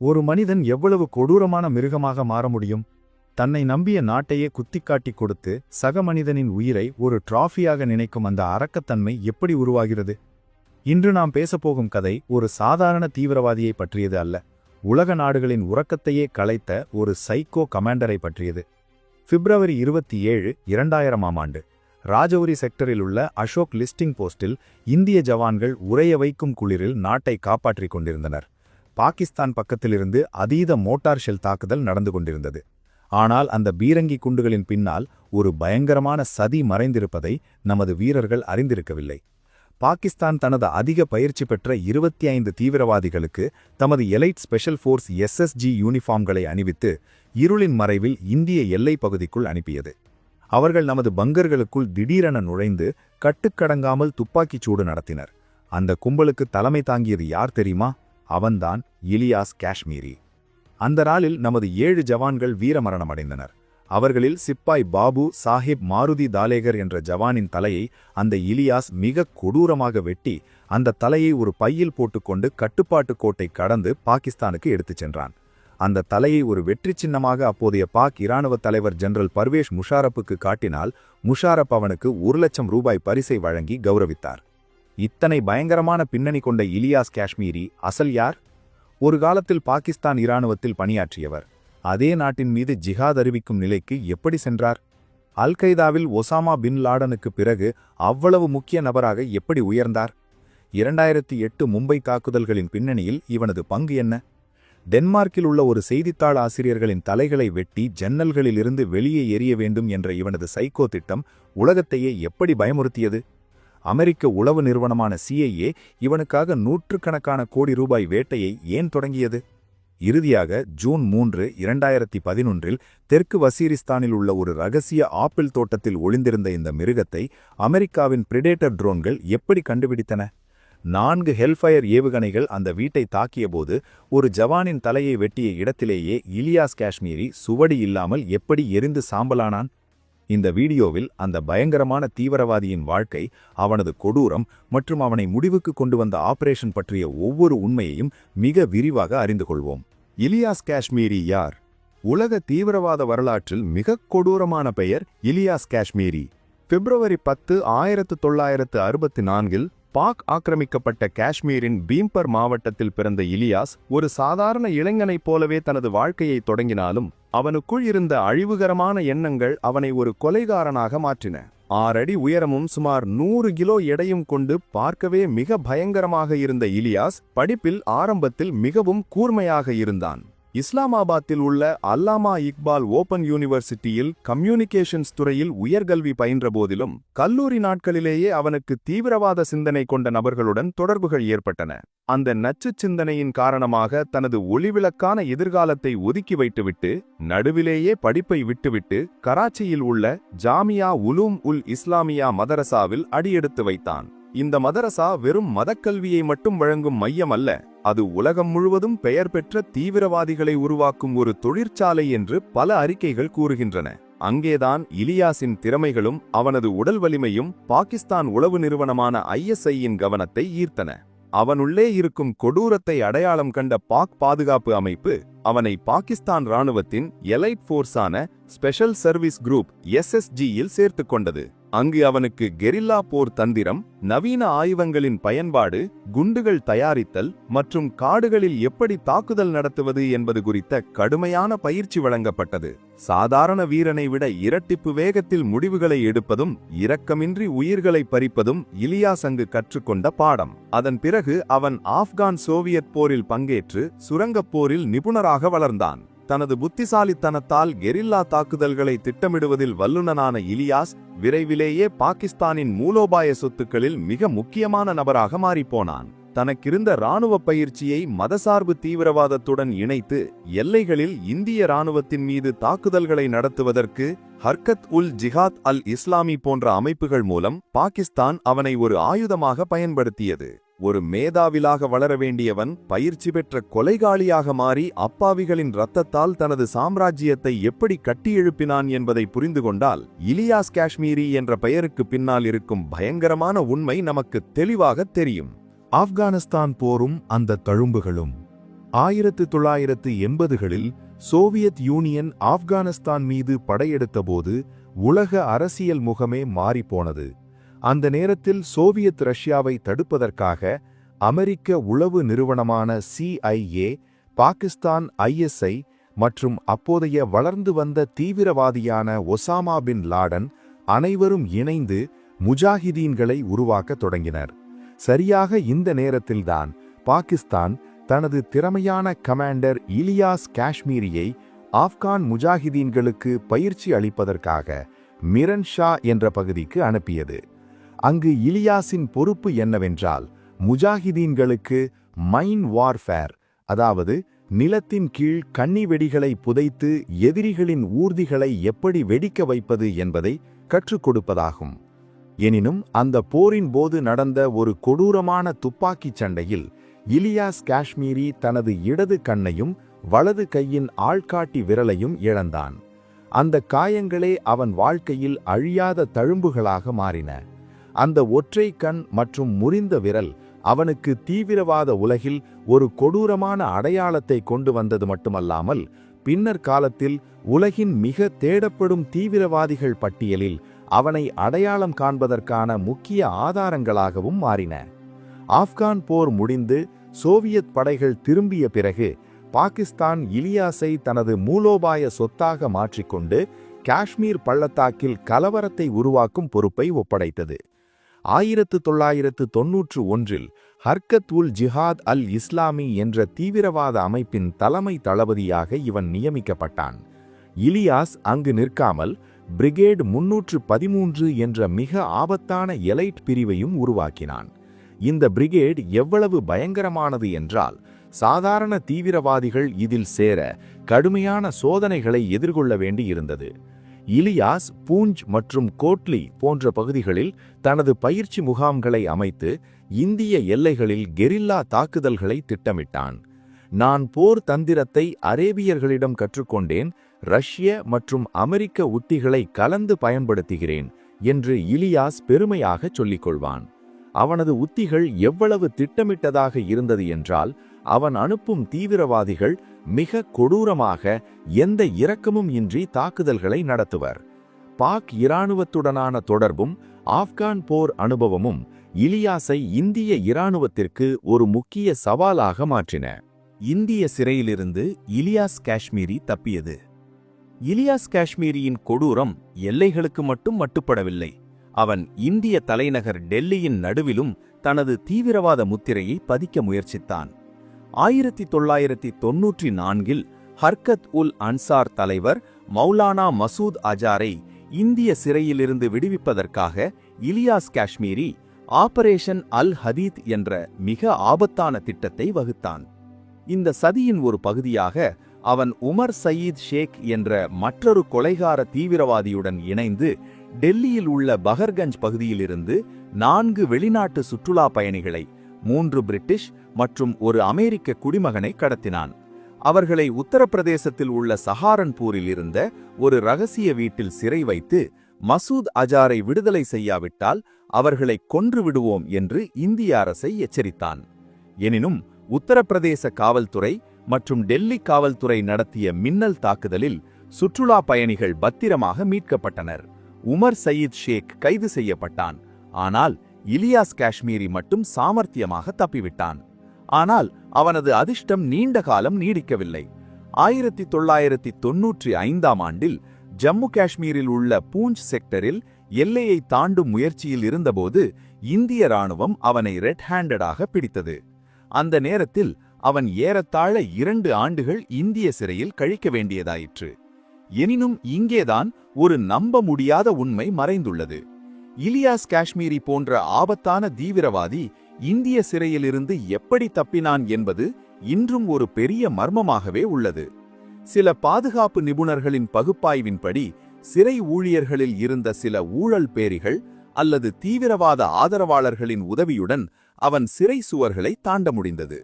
ஒரு மனிதன் எவ்வளவு கொடூரமான மிருகமாக மாற முடியும்? தன்னை நம்பிய நாட்டையே குத்திக்காட்டி கொடுத்து சக மனிதனின் உயிரை ஒரு டிராஃபியாக நினைக்கும் அந்த அரக்கத்தன்மை எப்படி உருவாகிறது? இன்று நாம் பேசப்போகும் கதை ஒரு சாதாரண தீவிரவாதியை பற்றியது அல்ல. உலக நாடுகளின் உறக்கத்தையே கலைத்த ஒரு சைக்கோ கமாண்டரை பற்றியது. பிப்ரவரி 27, 2000ஆம் ஆண்டு ராஜௌரி செக்டரில் உள்ள அசோக் லிஸ்டிங் போஸ்டில் இந்திய ஜவான்கள் உறைய வைக்கும் குளிரில் நாட்டை காப்பாற்றிக் கொண்டிருந்தனர். பாகிஸ்தான் பக்கத்திலிருந்து அதீத மோட்டார் ஷெல் தாக்குதல் நடந்து கொண்டிருந்தது. ஆனால் அந்த பீரங்கி குண்டுகளின் பின்னால் ஒரு பயங்கரமான சதி மறைந்திருப்பதை நமது வீரர்கள் அறிந்திருக்கவில்லை. பாகிஸ்தான் தனது அதிக பயிற்சி பெற்ற 25 தீவிரவாதிகளுக்கு தமது எலைட் ஸ்பெஷல் ஃபோர்ஸ் SSG யூனிஃபார்ம்களை அணிவித்து இருளின் மறைவில் இந்திய எல்லைப் பகுதிக்குள் அனுப்பியது. அவர்கள் நமது பங்கர்களுக்குள் திடீரென நுழைந்து கட்டுக்கடங்காமல் துப்பாக்கிச் சூடு நடத்தினர். அந்த கும்பலுக்கு தலைமை தாங்கியது யார் தெரியுமா? அவன்தான் இலியாஸ் காஷ்மீரி. அந்த நாளில் நமது 7 ஜவான்கள் வீரமரணமடைந்தனர். அவர்களில் சிப்பாய் பாபு சாஹிப் மாருதி தாலேகர் என்ற ஜவானின் தலையை அந்த இலியாஸ் மிக கொடூரமாக வெட்டி அந்த தலையை ஒரு பையில் போட்டுக்கொண்டு கட்டுப்பாட்டு கோட்டை கடந்து பாகிஸ்தானுக்கு எடுத்துச் சென்றான். அந்த தலையை ஒரு வெற்றி சின்னமாக அப்போதைய பாக் இராணுவ தலைவர் ஜெனரல் பர்வேஷ் முஷாரப்புக்கு காட்டினால் முஷாரப் அவனுக்கு 1 லட்சம் ரூபாய் பரிசை வழங்கி கௌரவித்தார். இத்தனை பயங்கரமான பின்னணி கொண்ட இலியாஸ் காஷ்மீரி அசல் யார்? ஒரு காலத்தில் பாகிஸ்தான் இராணுவத்தில் பணியாற்றியவர். அதே நாட்டின் மீது ஜிஹாத் அறிவிக்கும் நிலைக்கு எப்படி சென்றார்? அல் கைதாவில் ஒசாமா பின் லாடனுக்கு பிறகு அவ்வளவு முக்கிய நபராக எப்படி உயர்ந்தார்? 2008 மும்பை தாக்குதல்களின் பின்னணியில் இவனது பங்கு என்ன? டென்மார்க்கில் உள்ள ஒரு செய்தித்தாள் ஆசிரியர்களின் தலைகளை வெட்டி ஜன்னல்களிலிருந்து வெளியே எறிய வேண்டும் என்ற இவனது சைக்கோ திட்டம் உலகத்தையே எப்படி பயமுறுத்தியது? அமெரிக்க உளவு நிறுவனமான CIA இவனுக்காக 100கணக்கான கோடி ரூபாய் வேட்டையை ஏன் தொடங்கியது? இறுதியாக ஜூன் 3, 2011 தெற்கு வசீரிஸ்தானில் உள்ள ஒரு ரகசிய ஆப்பிள் தோட்டத்தில் ஒளிந்திருந்த இந்த மிருகத்தை அமெரிக்காவின் பிரிடேட்டர் ட்ரோன்கள் எப்படி கண்டுபிடித்தன? 4 ஹெல்ஃபயர் ஏவுகணைகள் அந்த வீட்டை தாக்கியபோது ஒரு ஜவானின் தலையை வெட்டிய இடத்திலேயே இலியாஸ் காஷ்மீரி சுவடி இல்லாமல் எப்படி எரிந்து சாம்பலானான்? இந்த வீடியோவில் அந்த பயங்கரமான தீவிரவாதியின் வாழ்க்கை, அவனது கொடூரம் மற்றும் அவனை முடிவுக்கு கொண்டு வந்த ஆபரேஷன் பற்றிய ஒவ்வொரு உண்மையையும் மிக விரிவாக அறிந்து கொள்வோம். இலியாஸ் காஷ்மீரி யார்? உலக தீவிரவாத வரலாற்றில் மிக கொடூரமான பெயர் இலியாஸ் காஷ்மீரி. பிப்ரவரி 10, 1964 பாக் ஆக்கிரமிக்கப்பட்ட காஷ்மீரின் பீம்பர் மாவட்டத்தில் பிறந்த இலியாஸ் ஒரு சாதாரண இளைஞனைப் போலவே தனது வாழ்க்கையை தொடங்கினாலும் அவனுக்குள் இருந்த அழிவுகரமான எண்ணங்கள் அவனை ஒரு கொலைகாரனாக மாற்றின. 6 அடி உயரமும் சுமார் 100 கிலோ எடையும் கொண்டு பார்க்கவே மிக பயங்கரமாக இருந்த இலியாஸ் படிப்பில் ஆரம்பத்தில் மிகவும் கூர்மையாக இருந்தான். இஸ்லாமாபாத்தில் உள்ள அல்லாமா இக்பால் ஓபன் யூனிவர்சிட்டியில் கம்யூனிகேஷன்ஸ் துறையில் உயர்கல்வி பயின்ற போதிலும் கல்லூரி நாட்களிலேயே அவனுக்கு தீவிரவாத சிந்தனை கொண்ட நபர்களுடன் தொடர்புகள் ஏற்பட்டன. அந்த நச்சுச் சிந்தனையின் காரணமாக தனது ஒளிவிளக்கான எதிர்காலத்தை ஒதுக்கி வைத்துவிட்டு நடுவிலேயே படிப்பை விட்டுவிட்டு கராச்சியில் உள்ள ஜாமியா உலூம் உல் இஸ்லாமியா மதரசாவில் அடியெடுத்து வைத்தான். இந்த மதரசா வெறும் மதக்கல்வியை மட்டும் வழங்கும் மையம் அல்ல, அது உலகம் முழுவதும் பெயர் பெற்ற தீவிரவாதிகளை உருவாக்கும் ஒரு தொழிற்சாலை என்று பல அறிக்கைகள் கூறுகின்றன. அங்கேதான் இலியாஸின் திறமைகளும் அவனது உடல் வலிமையும் பாகிஸ்தான் உளவு நிறுவனமான ISIயின் கவனத்தை ஈர்த்தன. அவனுள்ளே இருக்கும் கொடூரத்தை அடையாளம் கண்ட பாக் பாதுகாப்பு அமைப்பு அவனை பாகிஸ்தான் இராணுவத்தின் எலைட் ஃபோர்ஸான ஸ்பெஷல் சர்வீஸ் குரூப் SSGயில் சேர்த்து கொண்டது. அங்கு அவனுக்கு கெரில்லா போர் தந்திரம், நவீன ஆயுதங்களின் பயன்பாடு, குண்டுகள் தயாரித்தல் மற்றும் காடுகளில் எப்படி தாக்குதல் நடத்துவது என்பது குறித்த கடுமையான பயிற்சி வழங்கப்பட்டது. சாதாரண வீரனை விட இரட்டிப்பு வேகத்தில் முடிவுகளை எடுப்பதும் இரக்கமின்றி உயிர்களை பறிப்பதும் இலியாஸ் அங்கு கற்றுக்கொண்ட பாடம். அதன் பிறகு அவன் ஆப்கான் சோவியத் போரில் பங்கேற்று சுரங்கப் போரில் நிபுணராக வளர்ந்தான். தனது புத்திசாலித்தனத்தால் கெரில்லா தாக்குதல்களை திட்டமிடுவதில் வல்லுநனான இலியாஸ் விரைவிலேயே பாகிஸ்தானின் மூலோபாய சொத்துக்களில் மிக முக்கியமான நபராக மாறிப்போனான். தனக்கிருந்த இராணுவ பயிற்சியை மதசார்பு தீவிரவாதத்துடன் இணைத்து எல்லைகளில் இந்திய இராணுவத்தின் மீது தாக்குதல்களை நடத்துவதற்கு ஹர்கத் உல் ஜிஹாத் அல் இஸ்லாமி போன்ற அமைப்புகள் மூலம் பாகிஸ்தான் அவனை ஒரு ஆயுதமாக பயன்படுத்தியது. ஒரு மேதாவிலாக வளர வேண்டியவன் பயிற்சி பெற்ற கொலைகாளியாக மாறி அப்பாவிகளின் இரத்தத்தால் தனது சாம்ராஜ்யத்தை எப்படி கட்டியெழுப்பினான் என்பதை புரிந்து கொண்டால் இலியாஸ் காஷ்மீரி என்ற பெயருக்கு பின்னால் இருக்கும் பயங்கரமான உண்மை நமக்கு தெளிவாக தெரியும். ஆப்கானிஸ்தான் போரும் அந்த தழும்புகளும். 1980களில் சோவியத் யூனியன் ஆப்கானிஸ்தான் மீது படையெடுத்தபோது உலக அரசியல் முகமே மாறிப்போனது. அந்த நேரத்தில் சோவியத் ரஷ்யாவை தடுப்பதற்காக அமெரிக்க உளவு நிறுவனமான CIA, பாகிஸ்தான் ISI மற்றும் அப்போதைய வளர்ந்து வந்த தீவிரவாதியான ஒசாமா பின் லாடன் அனைவரும் இணைந்து முஜாஹிதீன்களை உருவாக்கத் தொடங்கினர். சரியாக இந்த நேரத்தில்தான் பாகிஸ்தான் தனது திறமையான கமாண்டர் இலியாஸ் காஷ்மீரியை ஆப்கான் முஜாஹிதீன்களுக்கு பயிற்சி அளிப்பதற்காக மிரன் ஷா என்ற பகுதிக்கு அனுப்பியது. அங்கு இலியாஸின் பொறுப்பு என்னவென்றால், முஜாஹிதீன்களுக்கு மைன் வார்ஃபேர், அதாவது நிலத்தின் கீழ் கண்ணி வெடிகளை புதைத்து எதிரிகளின் ஊர்திகளை எப்படி வெடிக்க வைப்பது என்பதை கற்றுக் கொடுப்பதாகும். எனினும் அந்த போரின் போது நடந்த ஒரு கொடூரமான துப்பாக்கிச் சண்டையில் இலியாஸ் காஷ்மீரி தனது இடது கண்ணையும் வலது கையின் ஆள்காட்டி விரலையும் இழந்தான். அந்த காயங்களே அவன் வாழ்க்கையில் அழியாத தழும்புகளாக மாறின. அந்த ஒற்றை கண் மற்றும் முறிந்த விரல் அவனுக்கு தீவிரவாத உலகில் ஒரு கொடூரமான அடையாளத்தை கொண்டு வந்தது மட்டுமல்லாமல், பின்னர் காலத்தில் உலகின் மிக தேடப்படும் தீவிரவாதிகள் பட்டியலில் அவனை அடையாளம் காண்பதற்கான முக்கிய ஆதாரங்களாகவும் மாறின. ஆப்கான் போர் முடிந்து சோவியத் படைகள் திரும்பிய பிறகு பாகிஸ்தான் இலியாஸை தனது மூலோபாய சொத்தாக மாற்றிக்கொண்டு காஷ்மீர் பள்ளத்தாக்கில் கலவரத்தை உருவாக்கும் பொறுப்பை ஒப்படைத்தது. 1991இல் ஹர்கத் உல் ஜிஹாத் அல் இஸ்லாமி என்ற தீவிரவாத அமைப்பின் தலைமை தளபதியாக இவன் நியமிக்கப்பட்டான். இலியாஸ் அங்கு நிற்காமல் பிரிகேட் 313 என்ற மிக ஆபத்தான எலைட் பிரிவையும் உருவாக்கினான். இந்த பிரிகேட் எவ்வளவு பயங்கரமானது என்றால், சாதாரண தீவிரவாதிகள் இதில் சேர கடுமையான சோதனைகளை எதிர்கொள்ள வேண்டியிருந்தது. இலியாஸ் பூஞ்ச் மற்றும் கோட்லி போன்ற பகுதிகளில் தனது பயிற்சி முகாம்களை அமைத்து இந்திய எல்லைகளில் கெரில்லா தாக்குதல்களை திட்டமிட்டான். நான் போர் தந்திரத்தை அரேபியர்களிடம் கற்றுக்கொண்டேன், ரஷ்ய மற்றும் அமெரிக்க உத்திகளை கலந்து பயன்படுத்துகிறேன் என்று இலியாஸ் பெருமையாக சொல்லிக்கொள்வான். அவனது உத்திகள் எவ்வளவு திட்டமிட்டதாக இருந்தது என்றால், அவன் அனுப்பும் தீவிரவாதிகள் மிக கொடூரமாக எந்த இரக்கமும் இன்றி தாக்குதல்களை நடத்துவர். பாக் இராணுவத்துடனான தொடர்பும் ஆப்கான் போர் அனுபவமும் இலியாஸை இந்திய இராணுவத்திற்கு ஒரு முக்கிய சவாலாக மாற்றின. இந்திய சிறையிலிருந்து இலியாஸ் காஷ்மீரி தப்பியது. இலியாஸ் காஷ்மீரியின் கொடூரம் எல்லைகளுக்கு மட்டும் மட்டுப்படவில்லை. அவன் இந்திய தலைநகர் டெல்லியின் நடுவிலும் தனது தீவிரவாத முத்திரையை பதிக்க முயற்சித்தான். 1994இல் ஹர்கத் உல் அன்சார் தலைவர் மௌலானா மசூத் அஜாரை இந்திய சிறையிலிருந்து விடுவிப்பதற்காக இலியாஸ் காஷ்மீரி ஆபரேஷன் அல் ஹதீத் என்ற மிக ஆபத்தான திட்டத்தை வகுத்தான். இந்த சதியின் ஒரு பகுதியாக அவன் உமர் சயீத் ஷேக் என்ற மற்றொரு கொலைகார தீவிரவாதியுடன் இணைந்து டெல்லியில் உள்ள பஹர்கஞ்ச் பகுதியிலிருந்து 4 வெளிநாட்டு சுற்றுலா பயணிகளை, 3 பிரிட்டிஷ் மற்றும் ஒரு அமெரிக்க குடிமகனை கடத்தினான். அவர்களை உத்தரப்பிரதேசத்தில் உள்ள சஹாரன்பூரில் இருந்த ஒரு ரகசிய வீட்டில் சிறை வைத்து மசூத் அஜாரை விடுதலை செய்யாவிட்டால் அவர்களை கொன்று விடுவோம் என்று இந்திய அரசை எச்சரித்தான். எனினும் உத்தரப்பிரதேச காவல்துறை மற்றும் டெல்லி காவல்துறை நடத்திய மின்னல் தாக்குதலில் சுற்றுலா பயணிகள் பத்திரமாக மீட்கப்பட்டனர். உமர் சயீத் ஷேக் கைது செய்யப்பட்டான். ஆனால் இலியாஸ் காஷ்மீரி மட்டும் சாமர்த்தியமாக தப்பிவிட்டான். ஆனால் அவனது அதிர்ஷ்டம் நீண்ட காலம் நீடிக்கவில்லை. 1995ஆம் ஆண்டில் ஜம்மு காஷ்மீரில் உள்ள பூஞ்ச் செக்டரில் எல்லையை தாண்டும் முயற்சியில் இருந்தபோது இந்திய இராணுவம் அவனை ரெட் ஹேண்டடாக பிடித்தது. அந்த நேரத்தில் அவன் ஏறத்தாழ 2 ஆண்டுகள் இந்திய சிறையில் கழிக்க வேண்டியதாயிற்று. எனினும் இங்கேதான் ஒரு நம்ப முடியாத உண்மை மறைந்துள்ளது. இலியாஸ் காஷ்மீரி போன்ற ஆபத்தான தீவிரவாதி இந்திய சிறையிலிருந்து எப்படி தப்பினான் என்பது இன்றும் ஒரு பெரிய மர்மமாகவே உள்ளது. சில பாதுகாப்பு நிபுணர்களின் பகுப்பாய்வின்படி சிறை ஊழியர்களில் இருந்த சில ஊழல் பேரிகள் அல்லது தீவிரவாத ஆதரவாளர்களின் உதவியுடன் அவன் சிறை சுவர்களை தாண்ட முடிந்தது.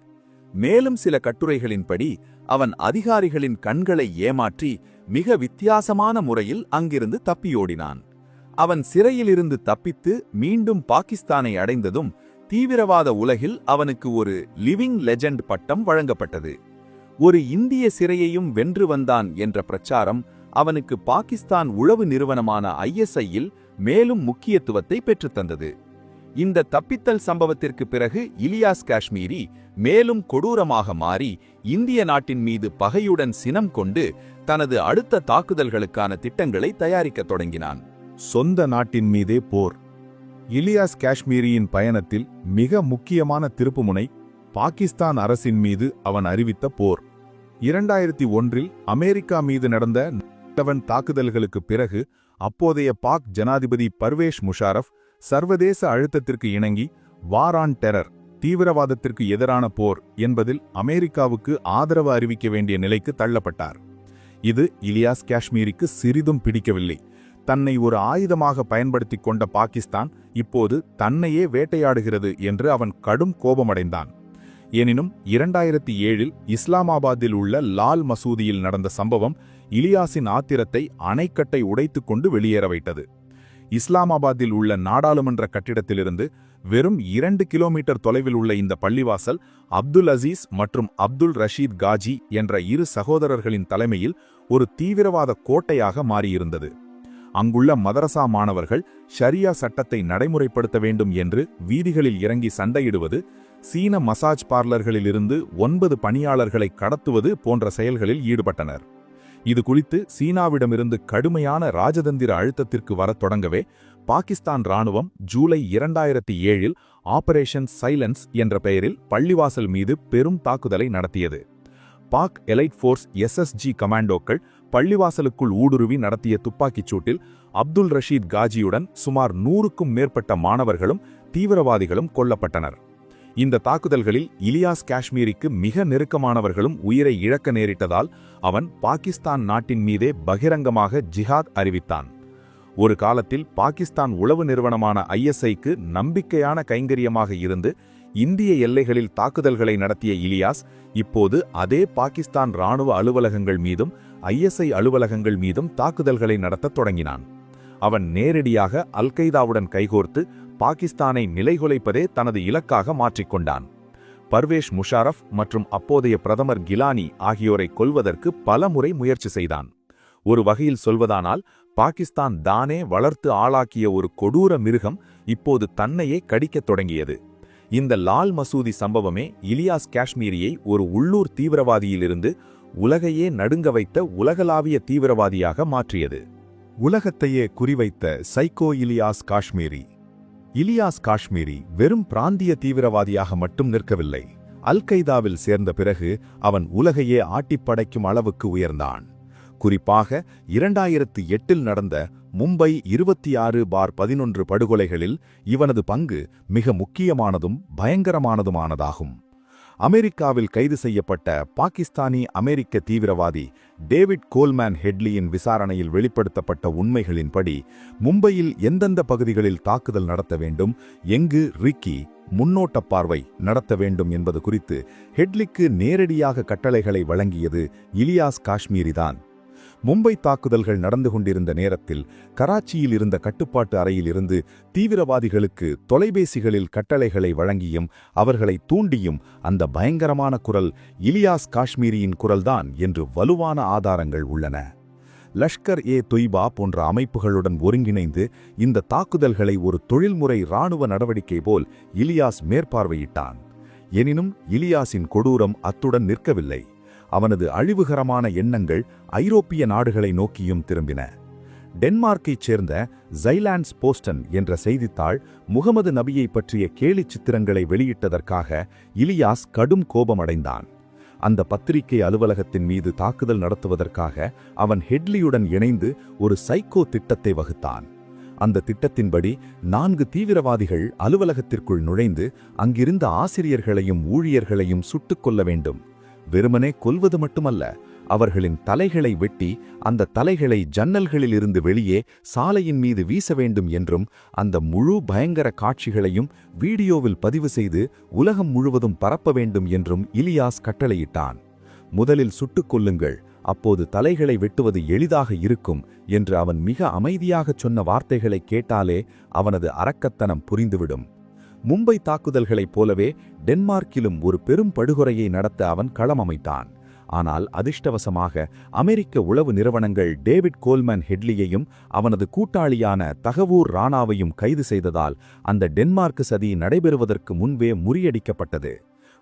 மேலும் சில கட்டுரைகளின்படி அவன் அதிகாரிகளின் கண்களை ஏமாற்றி மிக வித்தியாசமான முறையில் அங்கிருந்து தப்பியோடினான். அவன் சிறையிலிருந்து தப்பித்து மீண்டும் பாகிஸ்தானை அடைந்ததும் தீவிரவாத உலகில் அவனுக்கு ஒரு லிவிங் லெஜெண்ட் பட்டம் வழங்கப்பட்டது. ஒரு இந்திய சிறையையும் வென்று வந்தான் என்ற பிரச்சாரம் அவனுக்கு பாகிஸ்தான் உளவு நிறுவனமான ISI-யில் மேலும் முக்கியத்துவத்தை பெற்றுத்தந்தது. இந்த தப்பித்தல் சம்பவத்திற்கு பிறகு இலியாஸ் காஷ்மீரி மேலும் கொடூரமாக மாறி இந்திய நாட்டின் மீது பகையுடன் சினம் கொண்டு தனது அடுத்த தாக்குதல்களுக்கான திட்டங்களை தயாரிக்கத் தொடங்கினான். சொந்த நாட்டின் மீதே போர். இலியாஸ் காஷ்மீரியின் பயணத்தில் மிக முக்கியமான திருப்புமுனை பாகிஸ்தான் அரசின் மீது அவன் அறிவித்த போர். 2001இல் அமெரிக்கா மீது நடந்த 11 தாக்குதல்களுக்கு பிறகு அப்போதைய பாக் ஜனாதிபதி பர்வேஷ் முஷாரஃப் சர்வதேச அழுத்தத்திற்கு இணங்கி வார் ஆன் டெரர், தீவிரவாதத்திற்கு எதிரான போர் என்பதில் அமெரிக்காவுக்கு ஆதரவு அறிவிக்க வேண்டிய நிலைக்கு தள்ளப்பட்டார். இது இலியாஸ் காஷ்மீரிக்கு சிறிதும் பிடிக்கவில்லை. தன்னை ஒரு ஆயுதமாக பயன்படுத்திக் கொண்ட பாகிஸ்தான் இப்போது தன்னையே வேட்டையாடுகிறது என்று அவன் கடும் கோபமடைந்தான். எனினும் 2007இல் இஸ்லாமாபாத்தில் உள்ள லால் மசூதியில் நடந்த சம்பவம் இலியாஸின் ஆத்திரத்தை அணைக்கட்டை உடைத்துக் கொண்டு வெளியேற வைத்தது. இஸ்லாமாபாத்தில் உள்ள நாடாளுமன்ற கட்டிடத்திலிருந்து வெறும் 2 கிலோமீட்டர் தொலைவில் உள்ள இந்த பள்ளிவாசல் அப்துல் அசீஸ் மற்றும் அப்துல் ரஷீத் காஜி என்ற 2 சகோதரர்களின் தலைமையில் ஒரு தீவிரவாத கோட்டையாக மாறியிருந்தது. அங்குள்ள மதரசா மாணவர்கள் ஷரியா சட்டத்தை நடைமுறைப்படுத்த வேண்டும் என்று வீதிகளில் இறங்கி சண்டையிடுவது, சீன மசாஜ் பார்லர்களிலிருந்து 9 பணியாளர்களை கடத்துவது போன்ற செயல்களில் ஈடுபட்டனர். இது குறித்து சீனாவிடமிருந்து கடுமையான ராஜதந்திர அழுத்தத்திற்கு வரத் தொடங்கவே பாகிஸ்தான் ராணுவம் ஜூலை 2007இல் ஆபரேஷன் சைலன்ஸ் என்ற பெயரில் பள்ளிவாசல் மீது பெரும் தாக்குதலை நடத்தியது. பாக் எலைட் ஃபோர்ஸ் SSG கமாண்டோக்கள் பள்ளிவாசலுக்குள் ஊடுருவி நடத்திய துப்பாக்கிச் சூட்டில் அப்துல் ரஷீத் காஜியுடன் சுமார் 100க்கும் மேற்பட்ட மாணவர்களும் தீவிரவாதிகளும் கொல்லப்பட்டனர். இந்த தாக்குதல்களில் இலியாஸ் காஷ்மீரிக்கு மிக நெருக்கமானவர்களும் உயிரை இழக்க நேரிட்டதால் அவன் பாகிஸ்தான் நாட்டின் மீதே பகிரங்கமாக ஜிஹாத் அறிவித்தான். ஒரு காலத்தில் பாகிஸ்தான் உளவு நிறுவனமான ISI-க்கு நம்பிக்கையான கைங்கரியமாக இருந்து இந்திய எல்லைகளில் தாக்குதல்களை நடத்திய இலியாஸ் இப்போது அதே பாகிஸ்தான் இராணுவ அலுவலகங்கள் மீதும் ISI அலுவலகங்கள் மீதும் தாக்குதல்களை நடத்தத் தொடங்கினான். அவன் நேரடியாக அல்-கைதாவுடன் கைகோர்த்து பாகிஸ்தானை நிலைகுலைப்பதே தனது இலக்காக மாற்றிக்கொண்டான். பர்வேஷ் முஷாரஃப் மற்றும் அப்போதைய பிரதமர் கிலானி ஆகியோரை கொல்வதற்கு பல முறை முயற்சி செய்தான். ஒரு வகையில் சொல்வதானால் பாகிஸ்தான் தானே வளர்த்து ஆளாக்கிய ஒரு கொடூர மிருகம் இப்போது தன்னையே கடிக்கத் தொடங்கியது. இந்த லால் மசூதி சம்பவமே இலியாஸ் காஷ்மீரியை ஒரு உள்ளூர் தீவிரவாதியிலிருந்து உலகையே நடுங்க வைத்த உலகளாவிய தீவிரவாதியாக மாற்றியது. உலகத்தையே குறிவைத்த சைக்கோ இலியாஸ் காஷ்மீரி. இலியாஸ் காஷ்மீரி வெறும் பிராந்திய தீவிரவாதியாக மட்டும் நிற்கவில்லை. அல்-கைதாவில் சேர்ந்த பிறகு அவன் உலகையே ஆட்டிப்படைக்கும் அளவுக்கு உயர்ந்தான். குறிப்பாக 2008இல் நடந்த மும்பை 26/11 படுகொலைகளில் இவனது பங்கு மிக முக்கியமானதும் பயங்கரமானதுமானதாகும். அமெரிக்காவில் கைது செய்யப்பட்ட பாகிஸ்தானி அமெரிக்க தீவிரவாதி டேவிட் கோல்மேன் ஹெட்லியின் விசாரணையில் வெளிப்படுத்தப்பட்ட உண்மைகளின்படி மும்பையில் எந்தெந்த பகுதிகளில் தாக்குதல் நடத்த வேண்டும், எங்கு ரிக்கி முன்னோட்ட பார்வை நடத்த வேண்டும் என்பது குறித்து ஹெட்லிக்கு நேரடியாக கட்டளைகளை வழங்கியது இலியாஸ் காஷ்மீரிதான். மும்பை தாக்குதல்கள் நடந்து கொண்டிருந்த நேரத்தில் கராச்சியில் இருந்த கட்டுப்பாட்டு அறையில் இருந்து தீவிரவாதிகளுக்கு தொலைபேசிகளில் கட்டளைகளை வழங்கியும் அவர்களை தூண்டியும் அந்த பயங்கரமான குரல் இலியாஸ் காஷ்மீரியின் குரல்தான் என்று வலுவான ஆதாரங்கள் உள்ளன. லஷ்கர்-e-தொய்பா போன்ற அமைப்புகளுடன் ஒருங்கிணைந்து இந்த தாக்குதல்களை ஒரு தொழில்முறை இராணுவ நடவடிக்கை போல் இலியாஸ் மேற்பார்வையிட்டான். எனினும் இலியாஸின் கொடூரம் அத்துடன் நிற்கவில்லை. அவனது அழிவுகரமான எண்ணங்கள் ஐரோப்பிய நாடுகளை நோக்கியும் திரும்பின. டென்மார்க்கைச் சேர்ந்த ஜைலாண்ட்ஸ் போஸ்டன் என்ற செய்தித்தாள் முகமது நபியை பற்றிய கேலிச் சித்திரங்களை வெளியிட்டதற்காக இலியாஸ் கடும் கோபமடைந்தான். அந்த பத்திரிகை அலுவலகத்தின் மீது தாக்குதல் நடத்துவதற்காக அவன் ஹெட்லியுடன் இணைந்து ஒரு சைக்கோ திட்டத்தை வகுத்தான். அந்த திட்டத்தின்படி 4 தீவிரவாதிகள் அலுவலகத்திற்குள் நுழைந்து அங்கிருந்த ஆசிரியர்களையும் ஊழியர்களையும் சுட்டுக் கொல்ல வேண்டும். வெறுமனே கொல்வது மட்டுமல்ல, அவர்களின் தலைகளை வெட்டி அந்த தலைகளை ஜன்னல்களில் இருந்து வெளியே சாலையின் மீது வீச வேண்டும் என்றும் அந்த முழு பயங்கர காட்சிகளையும் வீடியோவில் பதிவு செய்து உலகம் முழுவதும் பரப்ப வேண்டும் என்றும் இலியாஸ் கட்டளையிட்டான். முதலில் சுட்டுக் கொல்லுங்கள், அப்போது தலைகளை வெட்டுவது எளிதாக இருக்கும் என்று அவன் மிக அமைதியாகச் சொன்ன வார்த்தைகளை கேட்டாலே அவனது அரக்கத்தனம் புரிந்துவிடும். மும்பை தாக்குதல்களைப் போலவே டென்மார்க்கிலும் ஒரு பெரும் படுகொலையை நடத்த அவன் களம் அமைத்தான். ஆனால் அதிர்ஷ்டவசமாக அமெரிக்க உளவு நிறுவனங்கள் டேவிட் கோல்மன் ஹெட்லியையும் அவனது கூட்டாளியான தகவூர் ராணாவையும் கைது செய்ததால் அந்த டென்மார்க் சதி நடைபெறுவதற்கு முன்பே முறியடிக்கப்பட்டது.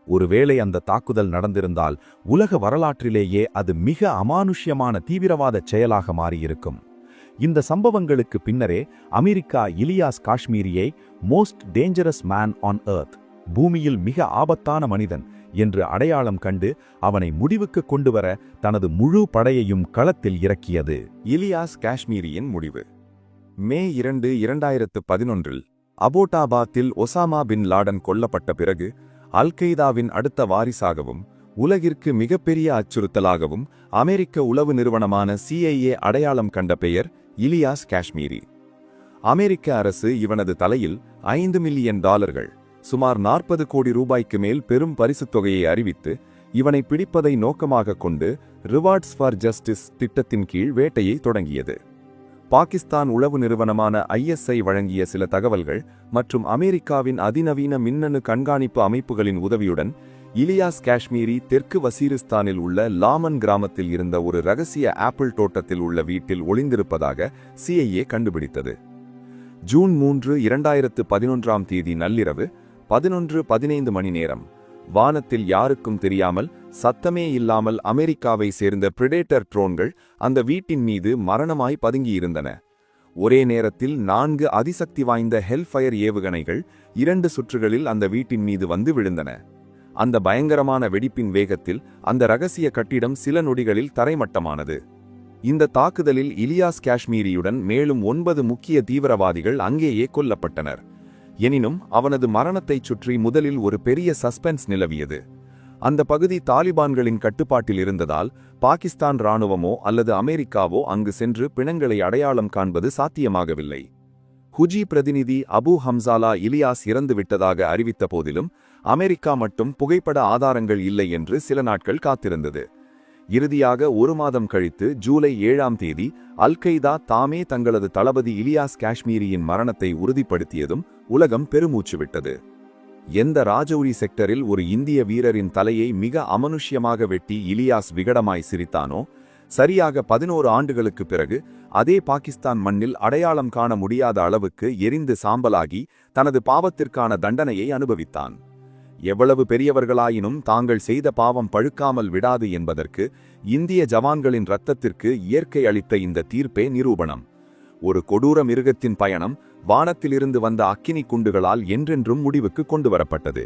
ஒருவேளை அந்த தாக்குதல் நடந்திருந்தால் உலக வரலாற்றிலேயே அது மிக அமானுஷ்யமான தீவிரவாத செயலாக மாறியிருக்கும். இந்த சம்பவங்களுக்கு பின்னரே அமெரிக்கா இலியாஸ் காஷ்மீரியை most dangerous man on earth, பூமியில் மிக ஆபத்தான மனிதன் என்று அடையாளம் கண்டு அவனை முடிவுக்கு கொண்டுவர தனது முழு படையையும் களத்தில் இறக்கியது. இலியாஸ் காஷ்மீரியின் முடிவு. மே 2, 2011 அபோட்டாபாத்தில் ஒசாமா பின் லாடன் கொல்லப்பட்ட பிறகு அல்-கெய்தாவின் அடுத்த வாரிசாகவும் உலகிற்கு மிகப்பெரிய அச்சுறுத்தலாகவும் அமெரிக்க உளவு நிறுவனமான CIA அடையாளம் கண்ட பெயர் இலியாஸ் காஷ்மீரி. அமெரிக்க அரசு இவனது தலையில் $5 மில்லியன், சுமார் 40 கோடி ரூபாய்க்கு மேல் பெரும் பரிசுத் தொகையை அறிவித்து இவனை பிடிப்பதை நோக்கமாக கொண்டு ரிவார்ட்ஸ் ஃபார் ஜஸ்டிஸ் திட்டத்தின் கீழ் வேட்டையை தொடங்கியது. பாகிஸ்தான் உளவு நிறுவனமான ISI வழங்கிய சில தகவல்கள் மற்றும் அமெரிக்காவின் அதிநவீன மின்னணு கண்காணிப்பு அமைப்புகளின் உதவியுடன் இலியாஸ் காஷ்மீரி தெற்கு வசீரிஸ்தானில் உள்ள லாமன் கிராமத்தில் இருந்த ஒரு ரகசிய ஆப்பிள் தோட்டத்தில் உள்ள வீட்டில் ஒளிந்திருப்பதாக CIA கண்டுபிடித்தது. ஜூன் 3, 2011 நள்ளிரவு 11:15 மணி நேரம் வானத்தில் யாருக்கும் தெரியாமல் சத்தமே இல்லாமல் அமெரிக்காவை சேர்ந்த பிரெடேட்டர் ட்ரோன்கள் அந்த வீட்டின் மீது மரணமாய் பதுங்கியிருந்தன. ஒரே நேரத்தில் 4 அதிசக்தி வாய்ந்த ஹெல்ஃபயர் ஏவுகணைகள் 2 சுற்றுகளில் அந்த வீட்டின் மீது வந்து விழுந்தன. அந்த பயங்கரமான வெடிப்பின் வேகத்தில் அந்த ரகசிய கட்டிடம் சில நொடிகளில் தரைமட்டமானது. இந்த தாக்குதலில் இலியாஸ் காஷ்மீரியுடன் மேலும் 9 முக்கிய தீவிரவாதிகள் அங்கேயே கொல்லப்பட்டனர். எனினும் அவனது மரணத்தைச் சுற்றி முதலில் ஒரு பெரிய சஸ்பென்ஸ் நிலவியது. அந்த பகுதி தாலிபான்களின் கட்டுப்பாட்டில் இருந்ததால் பாகிஸ்தான் இராணுவமோ அல்லது அமெரிக்காவோ அங்கு சென்று பிணங்களை அடையாளம் காண்பது சாத்தியமாகவில்லை. ஹுஜி பிரதிநிதி அபு ஹம்சாலா இலியாஸ் இறந்து விட்டதாக அறிவித்த போதிலும் அமெரிக்கா மட்டும் புகைப்பட ஆதாரங்கள் இல்லை என்று சில நாட்கள் காத்திருந்தது. இறுதியாக 1 மாதம் கழித்து ஜூலை 7 அல்-கெய்தா தாமே தங்களது தளபதி இலியாஸ் காஷ்மீரியின் மரணத்தை உறுதிப்படுத்தியதும் உலகம் பெருமூச்சு விட்டது. எந்த ராஜௌரி செக்டரில் ஒரு இந்திய வீரரின் தலையை மிக அமனுஷ்யமாக வெட்டி இலியாஸ் விகடமாய் சிரித்தானோ, சரியாக 11 ஆண்டுகளுக்கு பிறகு அதே பாகிஸ்தான் மண்ணில் அடையாளம் காண முடியாத அளவுக்கு எரிந்து சாம்பலாகி தனது பாவத்திற்கான தண்டனையை அனுபவித்தான். எவ்வளவு பெரியவர்களாயினும் தாங்கள் செய்த பாவம் பழுக்காமல் விடாது என்பதற்கு இந்திய ஜவான்களின் இரத்தத்திற்கு இயற்கை அளித்த இந்த தீர்ப்பே நிரூபணம். ஒரு கொடூர மிருகத்தின் பயணம் வானத்திலிருந்து வந்த அக்கினி குண்டுகளால் என்றென்றும் முடிவுக்கு கொண்டுவரப்பட்டது.